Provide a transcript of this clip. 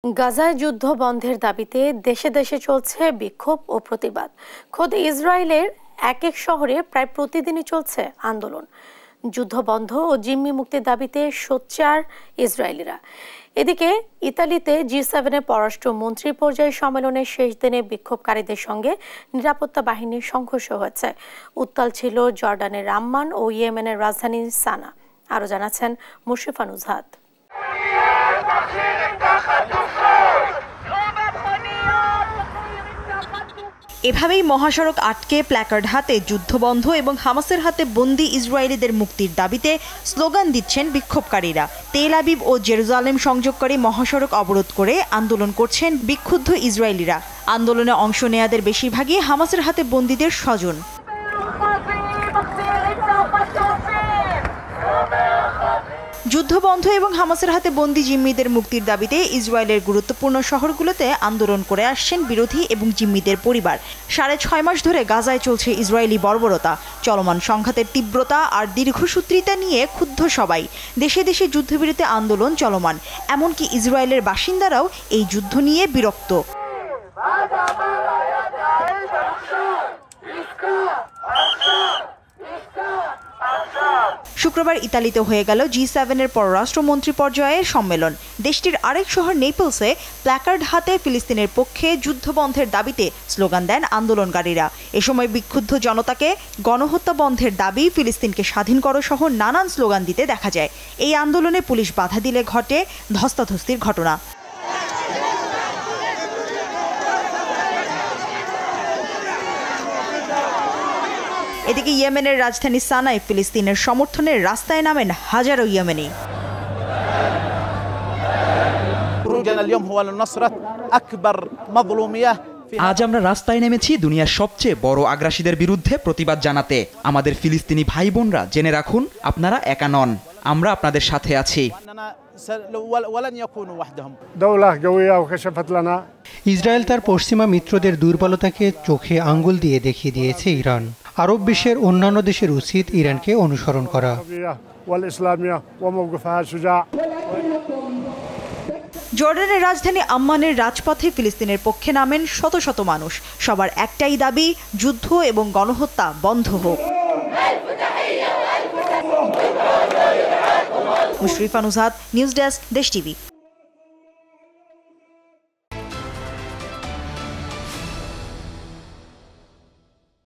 গাজায় যুদ্ধ বন্ধের দাবিতে দেশে দেশে চলছে বিক্ষোভ ও প্রতিবাদ। খোদ ইসরায়েলের এক এক শহরে প্রায় প্রতিদিনই চলছে আন্দোলন। যুদ্ধ বন্ধ ও জিম্মি মুক্তির দাবিতে সোচ্চার ইসরায়েলিরা। এদিকে ইতালিতে জি7 পররাষ্ট্র মন্ত্রী পর্যায়ে সম্মেলনের শেষ দিনে বিক্ষোভকারীদের সঙ্গে নিরাপত্তা বাহিনীর সংঘর্ষ হয়েছে। উত্তাল ছিল জর্ডানের রাম্মান ও ইয়েমেনের রাজধানী সানা। আরও জানাচ্ছেন মুশরিফা নুজহাত। এভাবেই মহাসড়ক আটকে প্ল্যাকার্ড হাতে যুদ্ধবন্ধ এবং হামাসের হাতে বন্দী ইসরায়েলিদের মুক্তির দাবিতে স্লোগান দিচ্ছেন বিক্ষোভকারীরা। তেল আবিব ও জেরুজালেম সংযোগকারী মহাসড়ক অবরোধ করে আন্দোলন করছেন বিক্ষুব্ধ ইসরায়েলিরা। আন্দোলনে অংশ নেয়াদের বেশিরভাগই হামাসের হাতে বন্দীদের স্বজন। যুদ্ধবন্ধ এবং হামাসের হাতে বন্দী জিম্মিদের মুক্তির দাবিতে ইসরায়েলের গুরুত্বপূর্ণ শহরগুলোতে আন্দোলন করে আসছেন বিরোধী এবং জিম্মিদের পরিবার। 6.5 মাস ধরে গাজায় চলছে ইসরায়েলি বর্বরতা। চলমান সংঘাতের তীব্রতা আর দীর্ঘসূত্রিতা নিয়ে ক্ষুব্ধ সবাই। দেশে দেশে যুদ্ধবিরতি আন্দোলন চলমান, এমনকি ইসরায়েলের বাসিন্দারাও এই যুদ্ধ নিয়ে বিরক্ত। শুক্রবার ইতালিতে হয়ে গেল জি7 পররাষ্ট্রমন্ত্রী পর্যায়ের সম্মেলন। দেশটির আরেক শহর নেপলসে প্ল্যাকার্ড হাতে ফিলিস্তিনের পক্ষে যুদ্ধবন্ধের দাবিতে স্লোগান দেন আন্দোলনকারীরা। এ সময় বিক্ষুব্ধ জনতাকে গণহত্যা বন্ধের দাবি, ফিলিস্তিনকে স্বাধীন করো সহ নানান স্লোগান দিতে দেখা যায়। এই আন্দোলনে পুলিশ বাধা দিলে ঘটে ধস্তাধস্তির ঘটনা। এদিকে ইয়েমেনের রাজধানী সানায় ফিলিস্তিনের সমর্থনের রাস্তায় নামেন হাজারো ইয়েমেনি। আজ আমরা রাস্তায় নেমেছি দুনিয়ার সবচেয়ে বড় আগ্রাসীদের বিরুদ্ধে প্রতিবাদ জানাতে। আমাদের ফিলিস্তিনি ভাই বোনরা, জেনে রাখুন, আপনারা একা নন, আমরা আপনাদের সাথে আছি। ইসরায়েল তার পশ্চিমা মিত্রদের দুর্বলতাকে চোখে আঙ্গুল দিয়ে দেখিয়ে দিয়েছে ইরান। আরব বিশ্বের অন্যান্য দেশের উচিত ইরানকে অনুসরণ করা। জর্ডানের রাজধানী আম্মানের রাজপথে ফিলিস্তিনের পক্ষে নামেন শত শত মানুষ। সবার একটাই দাবি, যুদ্ধ এবং গণহত্যা বন্ধ হোক। মুশরিফা নুজহাত, নিউজ ডেস্ক, দেশ টিভি।